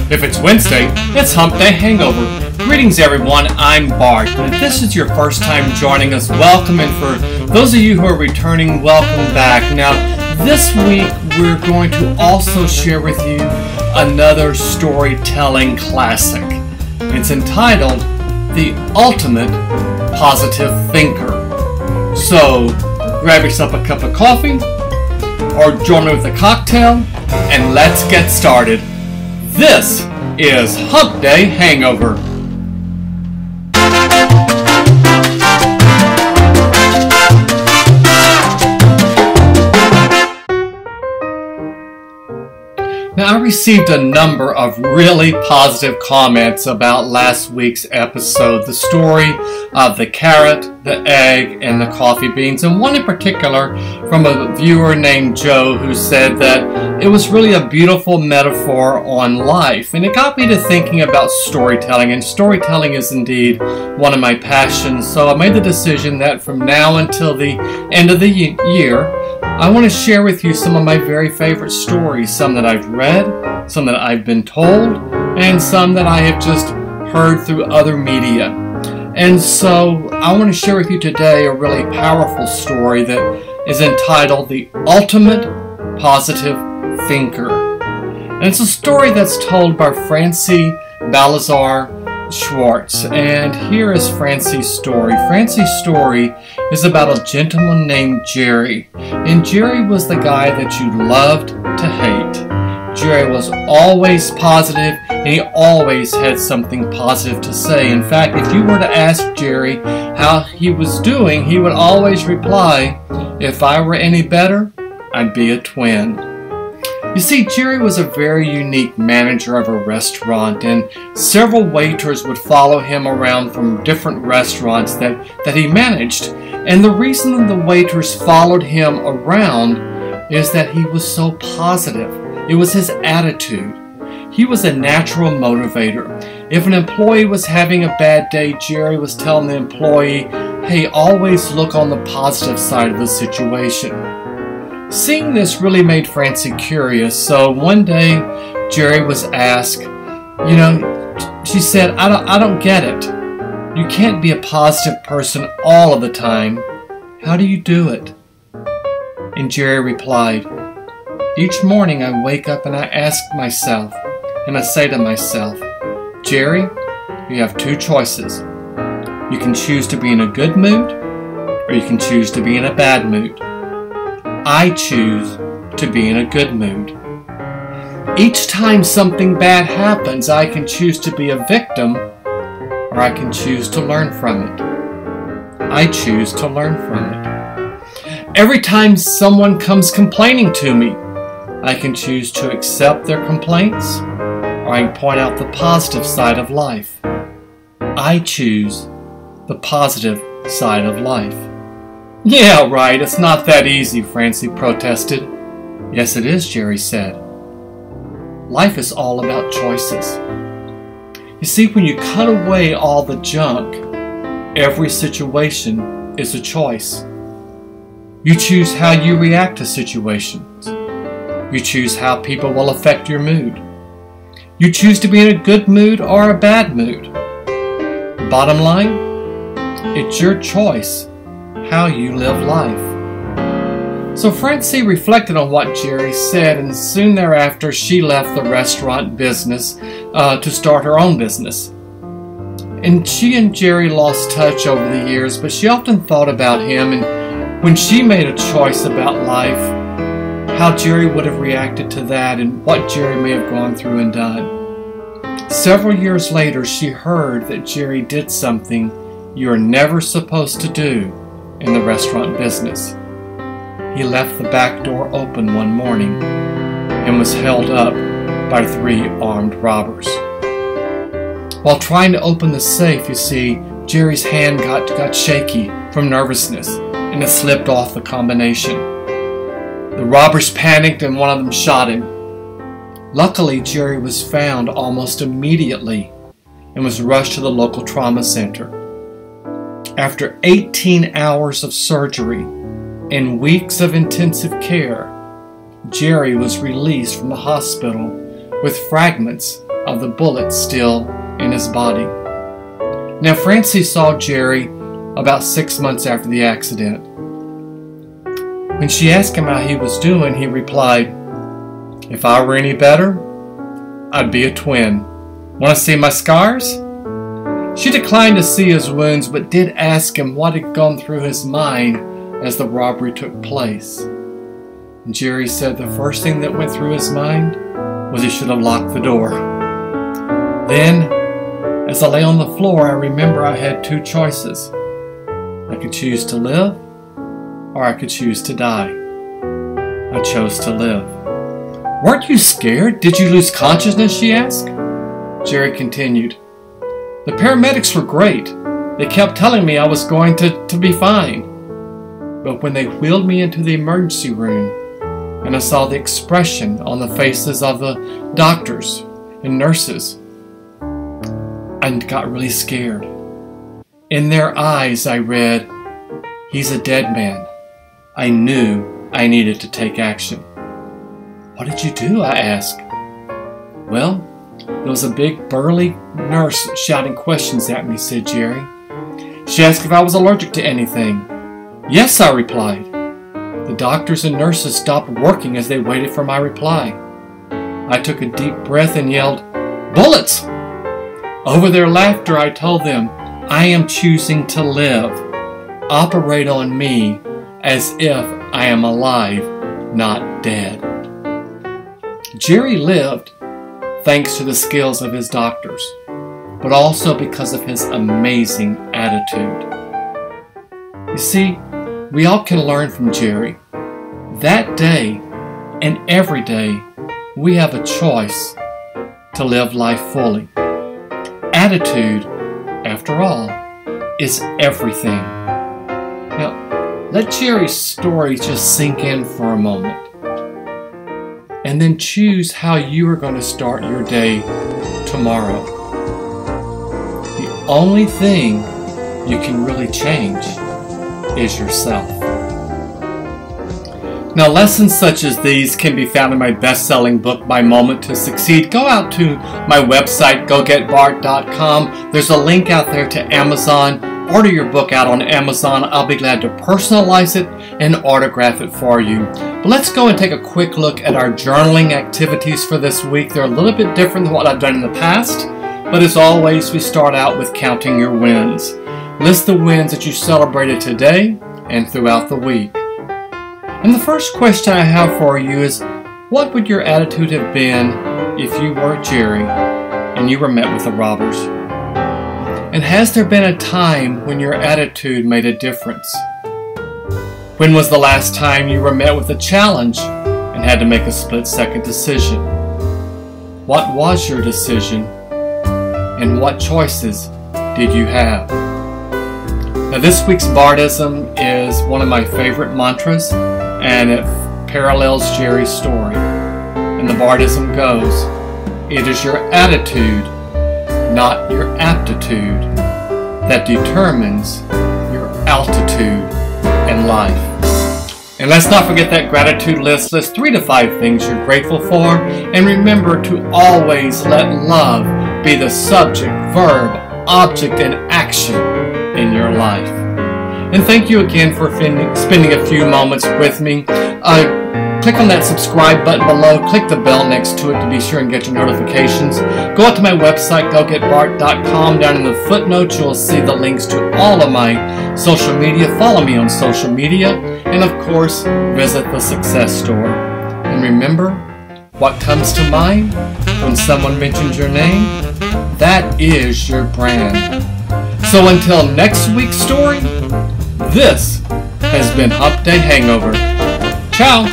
If it's Wednesday, it's Hump Day Hangover. Greetings everyone, I'm Bart. And if this is your first time joining us, welcome. And for those of you who are returning, welcome back. Now, this week we're going to also share with you another storytelling classic. It's entitled The Ultimate Positive Thinker. So, grab yourself a cup of coffee or join me with a cocktail and let's get started. This is Hump Day Hangover. Now, I received a number of really positive comments about last week's episode, the story of the carrot, the egg, and the coffee beans, and one in particular from a viewer named Joe who said that it was really a beautiful metaphor on life, and it got me to thinking about storytelling, and storytelling is indeed one of my passions, so I made the decision that from now until the end of the year, I want to share with you some of my very favorite stories, some that I've read, some that I've been told, and some that I have just heard through other media. And so I want to share with you today a really powerful story that is entitled The Ultimate Positive Thinker. And it's a story that's told by Francie Baltazar-Schwartz. And here is Francie's story. Francie's story is about a gentleman named Jerry. And Jerry was the guy that you loved to hate. Jerry was always positive, and he always had something positive to say. In fact, if you were to ask Jerry how he was doing, he would always reply, "If I were any better, I'd be a twin." You see, Jerry was a very unique manager of a restaurant, and several waiters would follow him around from different restaurants that he managed. And the reason the waiters followed him around is that he was so positive. It was his attitude. He was a natural motivator. If an employee was having a bad day, Jerry was telling the employee, "Hey, always look on the positive side of the situation." Seeing this really made Francie curious, so one day Jerry was asked, she said, I don't get it. You can't be a positive person all of the time. How do you do it?" And Jerry replied, "Each morning I wake up and I ask myself, and I say to myself, Jerry, you have two choices. You can choose to be in a good mood, or you can choose to be in a bad mood. I choose to be in a good mood. Each time something bad happens, I can choose to be a victim, or I can choose to learn from it. I choose to learn from it. Every time someone comes complaining to me, I can choose to accept their complaints, or I can point out the positive side of life. I choose the positive side of life." "Yeah, right, it's not that easy," Francie protested. "Yes, it is," Jerry said. "Life is all about choices. You see, when you cut away all the junk, every situation is a choice. You choose how you react to situations. You choose how people will affect your mood. You choose to be in a good mood or a bad mood. Bottom line, it's your choice how you live life." So Francie reflected on what Jerry said, and soon thereafter she left the restaurant business to start her own business. And she and Jerry lost touch over the years, but she often thought about him, and when she made a choice about life, how Jerry would have reacted to that and what Jerry may have gone through and done. Several years later, she heard that Jerry did something you're never supposed to do in the restaurant business. He left the back door open one morning and was held up by 3 armed robbers. While trying to open the safe, you see, Jerry's hand got shaky from nervousness and it slipped off the combination. The robbers panicked and one of them shot him. Luckily, Jerry was found almost immediately and was rushed to the local trauma center. After 18 hours of surgery and weeks of intensive care, Jerry was released from the hospital with fragments of the bullet still in his body. Now, Francie saw Jerry about 6 months after the accident. When she asked him how he was doing, he replied, "If I were any better, I'd be a twin. Want to see my scars?" She declined to see his wounds, but did ask him what had gone through his mind as the robbery took place. And Jerry said the first thing that went through his mind was he should have locked the door. Then, as I lay on the floor, I remember I had two choices. I could choose to live, or I could choose to die. I chose to live. "Weren't you scared? Did you lose consciousness?" she asked. Jerry continued, "The paramedics were great. They kept telling me I was going to be fine. But when they wheeled me into the emergency room, and I saw the expression on the faces of the doctors and nurses, I got really scared. In their eyes I read, 'He's a dead man.' I knew I needed to take action." "What did you do?" I asked. "Well, there was a big burly nurse shouting questions at me," said Jerry. "She asked if I was allergic to anything. 'Yes,' I replied. The doctors and nurses stopped working as they waited for my reply. I took a deep breath and yelled, 'Bullets!' Over their laughter, I told them, 'I am choosing to live. Operate on me as if I am alive, not dead.'" Jerry lived thanks to the skills of his doctors, but also because of his amazing attitude. You see, we all can learn from Jerry. That day and every day, we have a choice to live life fully. Attitude, after all, is everything. Now, let Jerry's story just sink in for a moment. And then choose how you are going to start your day tomorrow. The only thing you can really change is yourself. Now, lessons such as these can be found in my best-selling book, My Moment to Succeed. Go out to my website, gogetbart.com. There's a link out there to Amazon. Order your book out on Amazon. I'll be glad to personalize it and autograph it for you. But let's go and take a quick look at our journaling activities for this week. They're a little bit different than what I've done in the past, but as always, we start out with counting your wins. List the wins that you celebrated today and throughout the week. And the first question I have for you is, what would your attitude have been if you were Jerry and you were met with the robbers? And has there been a time when your attitude made a difference? When was the last time you were met with a challenge and had to make a split-second decision? What was your decision, and what choices did you have? Now, this week's bartism is one of my favorite mantras, and it parallels Jerry's story. And the bartism goes, "It is your attitude, not your aptitude, that determines your altitude in life." And let's not forget that gratitude list. List 3 to 5 things you're grateful for. And remember to always let love be the subject, verb, object, and action in your life. And thank you again for spending a few moments with me. Click on that subscribe button below. Click the bell next to it to be sure and get your notifications. Go out to my website, gogetbart.com. Down in the footnotes, you'll see the links to all of my social media. Follow me on social media. And of course, visit the Success Store. And remember, what comes to mind when someone mentions your name? That is your brand. So until next week's story, this has been Hump Day Hangover. Ciao!